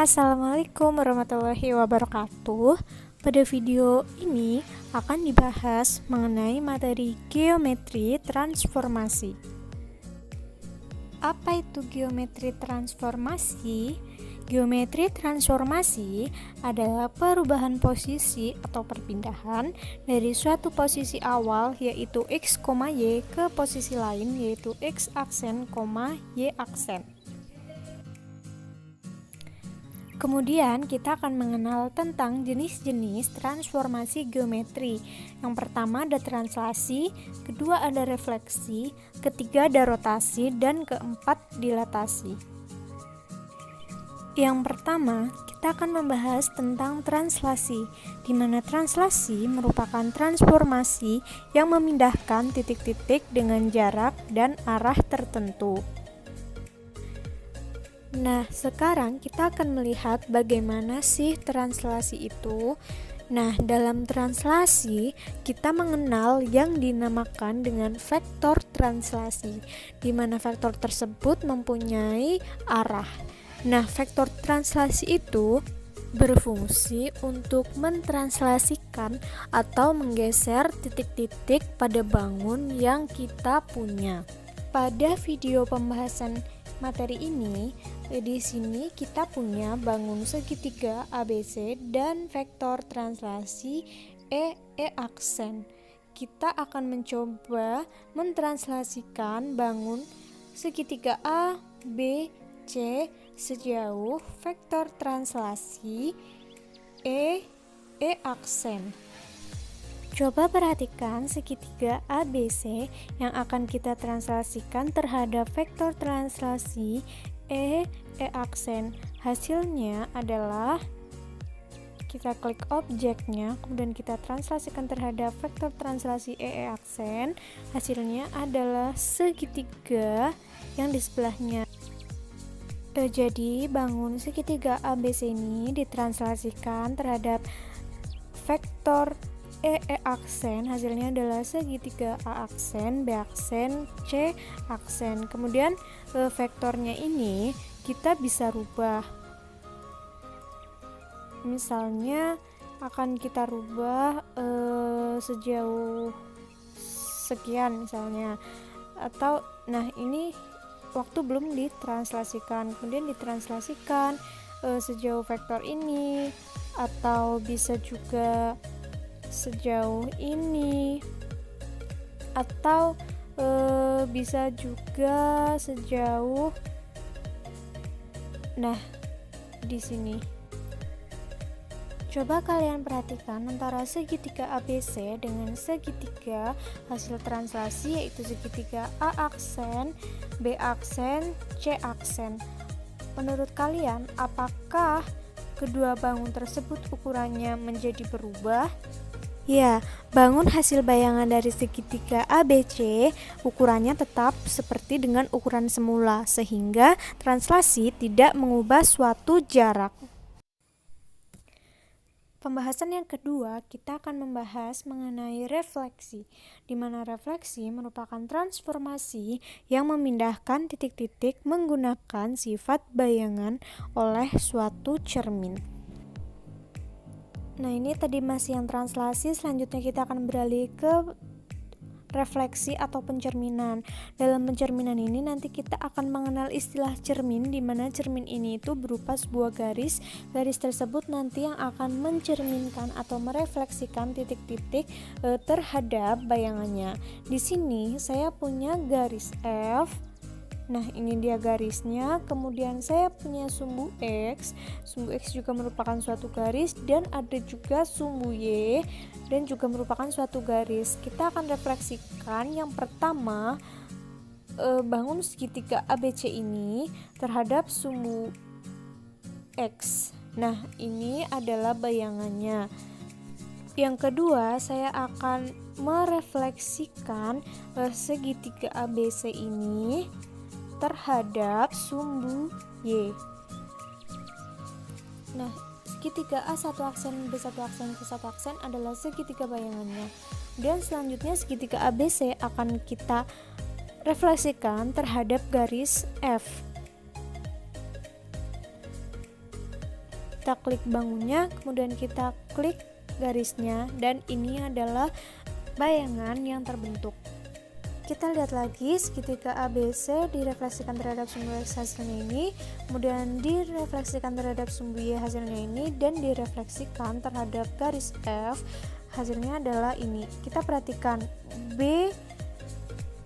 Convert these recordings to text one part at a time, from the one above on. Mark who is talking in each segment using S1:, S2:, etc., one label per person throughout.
S1: Assalamualaikum warahmatullahi wabarakatuh. Pada video ini akan dibahas mengenai materi geometri transformasi. Apa itu geometri transformasi? Geometri transformasi adalah perubahan posisi atau perpindahan dari suatu posisi awal yaitu x, y ke posisi lain yaitu x aksen, y aksen. Kemudian kita akan mengenal tentang jenis-jenis transformasi geometri. Yang pertama ada translasi, kedua ada refleksi, ketiga ada rotasi, dan keempat dilatasi. Yang pertama, kita akan membahas tentang translasi, di mana translasi merupakan transformasi yang memindahkan titik-titik dengan jarak dan arah tertentu. Nah, sekarang kita akan melihat bagaimana sih translasi itu. Nah, dalam translasi kita mengenal yang dinamakan dengan vektor translasi, di mana vektor tersebut mempunyai arah. Nah, vektor translasi itu berfungsi untuk mentranslasikan atau menggeser titik-titik pada bangun yang kita punya. Pada video pembahasan materi ini, di sini kita punya bangun segitiga ABC dan vektor translasi E aksen. Kita akan mencoba mentranslasikan bangun segitiga A, B, C sejauh vektor translasi E aksen. Coba perhatikan segitiga ABC yang akan kita translasikan terhadap vektor translasi E aksen. Hasilnya adalah kita klik objeknya, kemudian kita translasikan terhadap vektor translasi E aksen. Hasilnya adalah segitiga yang di sebelahnya. Jadi bangun segitiga ABC ini ditranslasikan terhadap vektor E aksen, hasilnya adalah segitiga A aksen, B aksen, C aksen. Kemudian vektornya ini kita bisa rubah. Misalnya akan kita rubah sejauh sekian misalnya. Atau nah ini waktu belum ditranslasikan, kemudian ditranslasikan sejauh vektor ini, atau bisa juga sejauh ini, atau bisa juga sejauh di sini. Coba kalian perhatikan antara segitiga ABC dengan segitiga hasil translasi, yaitu segitiga A aksen, B aksen, C aksen. Menurut kalian, apakah kedua bangun tersebut ukurannya menjadi berubah? Ya, bangun hasil bayangan dari segitiga ABC ukurannya tetap seperti dengan ukuran semula, sehingga translasi tidak mengubah suatu jarak. Pembahasan yang kedua, kita akan membahas mengenai refleksi, di mana refleksi merupakan transformasi yang memindahkan titik-titik menggunakan sifat bayangan oleh suatu cermin. Nah, ini tadi masih yang translasi, selanjutnya kita akan beralih ke refleksi atau pencerminan. Dalam pencerminan ini nanti kita akan mengenal istilah cermin, di mana cermin ini itu berupa sebuah garis. Garis tersebut nanti yang akan mencerminkan atau merefleksikan titik-titik terhadap bayangannya. Di sini saya punya garis F. Nah, ini dia garisnya. Kemudian saya punya sumbu X. Sumbu X juga merupakan suatu garis, dan ada juga sumbu Y dan juga merupakan suatu garis. Kita akan refleksikan yang pertama bangun segitiga ABC ini terhadap sumbu X. Nah, ini adalah bayangannya. Yang kedua, saya akan merefleksikan segitiga ABC ini terhadap sumbu Y. Nah, segitiga A1 aksen, B1 aksen, C1 aksen adalah segitiga bayangannya. Dan selanjutnya segitiga ABC akan kita refleksikan terhadap garis F. kita klik bangunnya, kemudian kita klik garisnya, dan ini adalah bayangan yang terbentuk. Kita lihat lagi segitiga ABC direfleksikan terhadap sumbu X hasilnya ini, kemudian direfleksikan terhadap sumbu Y hasilnya ini, dan direfleksikan terhadap garis F hasilnya adalah ini. Kita perhatikan B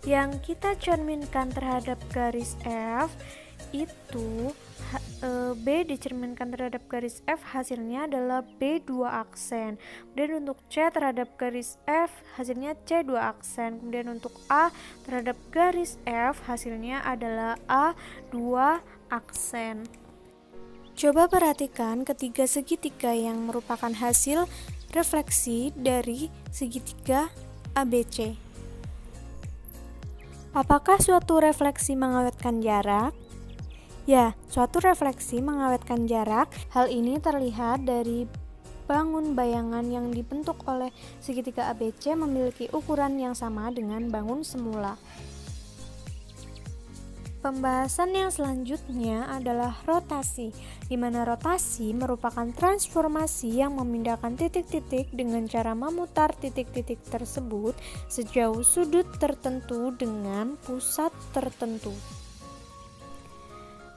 S1: yang kita cerminkan terhadap garis F itu B dicerminkan terhadap garis F hasilnya adalah B2 aksen. Kemudian untuk C terhadap garis F hasilnya C2 aksen. Kemudian untuk A terhadap garis F hasilnya adalah A2 aksen. Coba perhatikan ketiga segitiga yang merupakan hasil refleksi dari segitiga ABC. Apakah suatu refleksi mengawetkan jarak? Ya, suatu refleksi mengawetkan jarak. Hal ini terlihat dari bangun bayangan yang dibentuk oleh segitiga ABC memiliki ukuran yang sama dengan bangun semula. Pembahasan yang selanjutnya adalah rotasi, di mana rotasi merupakan transformasi yang memindahkan titik-titik dengan cara memutar titik-titik tersebut sejauh sudut tertentu dengan pusat tertentu.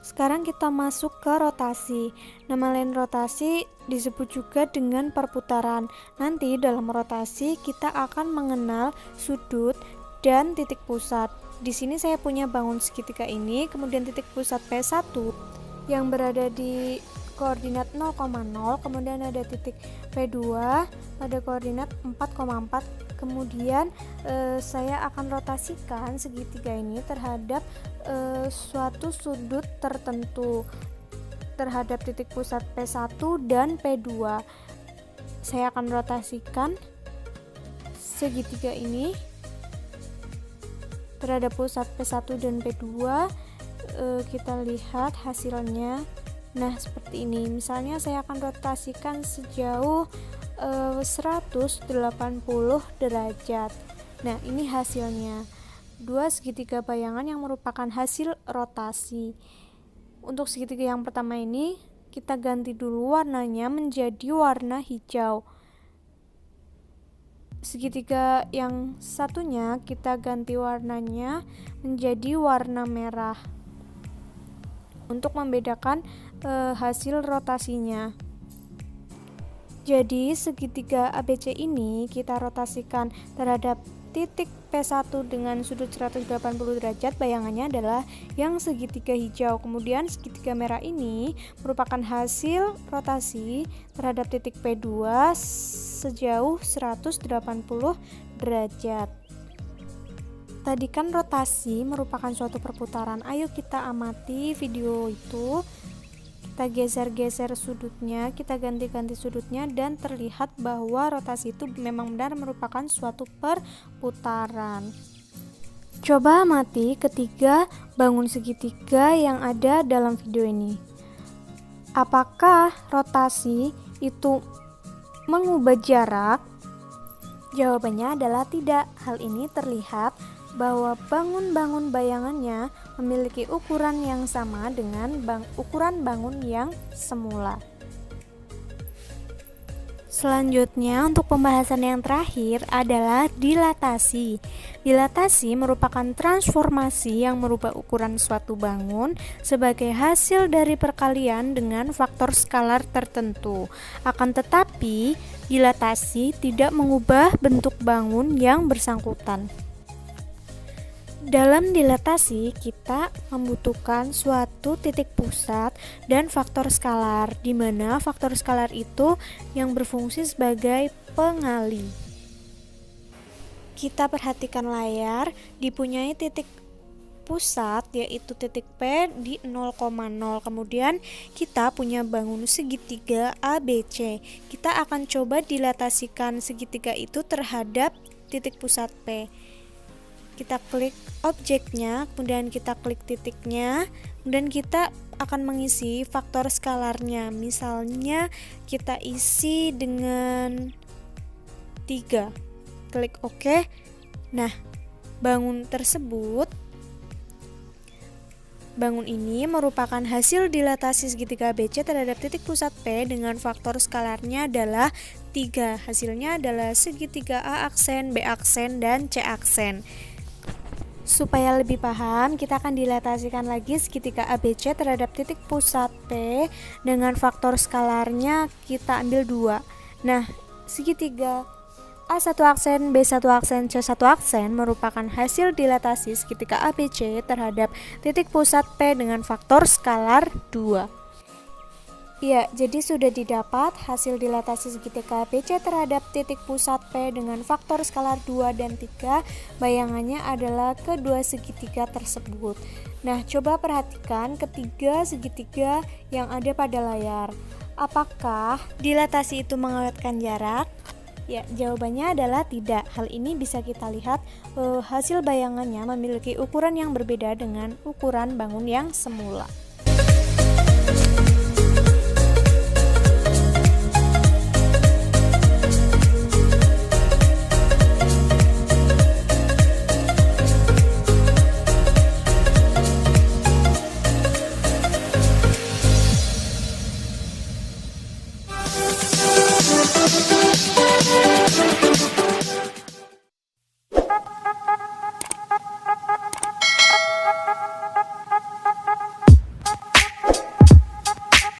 S1: Sekarang kita masuk ke rotasi. Nama lain rotasi disebut juga dengan perputaran. Nanti dalam rotasi kita akan mengenal sudut dan titik pusat. Di sini saya punya bangun segitiga ini, kemudian titik pusat P1 yang berada di koordinat 0,0, kemudian ada titik P2 pada koordinat 4,4. Kemudian saya akan rotasikan segitiga ini terhadap suatu sudut tertentu terhadap titik pusat P1 dan P2. Saya akan rotasikan segitiga ini terhadap pusat P1 dan P2. Kita lihat hasilnya. Nah, seperti ini. Misalnya saya akan rotasikan sejauh 180 derajat. Nah, ini hasilnya. Dua segitiga bayangan yang merupakan hasil rotasi. Untuk segitiga yang pertama ini, kita ganti dulu warnanya menjadi warna hijau. Segitiga yang satunya kita ganti warnanya menjadi warna merah untuk membedakan hasil rotasinya. Jadi segitiga ABC ini kita rotasikan terhadap titik P1 dengan sudut 180 derajat, bayangannya adalah yang segitiga hijau. Kemudian segitiga merah ini merupakan hasil rotasi terhadap titik P2 sejauh 180 derajat. Tadi kan rotasi merupakan suatu perputaran. Ayo kita amati video itu. Kita geser-geser sudutnya, kita ganti-ganti sudutnya, dan terlihat bahwa rotasi itu memang benar merupakan suatu perputaran. Coba amati ketiga bangun segitiga yang ada dalam video ini. Apakah rotasi itu mengubah jarak? Jawabannya adalah tidak. Hal ini terlihat bahwa bangun-bangun bayangannya memiliki ukuran yang sama dengan ukuran bangun yang semula. Selanjutnya, untuk pembahasan yang terakhir adalah dilatasi. Dilatasi merupakan transformasi yang merubah ukuran suatu bangun sebagai hasil dari perkalian dengan faktor skalar tertentu. Akan tetapi, dilatasi tidak mengubah bentuk bangun yang bersangkutan. Dalam dilatasi, kita membutuhkan suatu titik pusat dan faktor skalar, di mana faktor skalar itu yang berfungsi sebagai pengali. Kita perhatikan layar, dipunyai titik pusat yaitu titik P di 0,0. Kemudian kita punya bangun segitiga ABC. Kita akan coba dilatasikan segitiga itu terhadap titik pusat P. Kita klik objeknya, kemudian kita klik titiknya, kemudian kita akan mengisi faktor skalarnya. Misalnya kita isi dengan 3. Klik OK. Nah, bangun tersebut Bangun ini merupakan hasil dilatasi segitiga ABC terhadap titik pusat P dengan faktor skalarnya adalah 3. Hasilnya adalah segitiga A aksen, B aksen, dan C aksen. Supaya lebih paham, kita akan dilatasikan lagi segitiga ABC terhadap titik pusat P dengan faktor skalarnya kita ambil 2. Nah, segitiga A1 aksen, B1 aksen, C1 aksen merupakan hasil dilatasi segitiga ABC terhadap titik pusat P dengan faktor skalar 2. Ya, jadi sudah didapat hasil dilatasi segitiga ABC terhadap titik pusat P dengan faktor skalar 2 dan 3. Bayangannya adalah kedua segitiga tersebut. Nah, coba perhatikan ketiga segitiga yang ada pada layar. Apakah dilatasi itu mengawetkan jarak? Ya, jawabannya adalah tidak. Hal ini bisa kita lihat hasil bayangannya memiliki ukuran yang berbeda dengan ukuran bangun yang semula.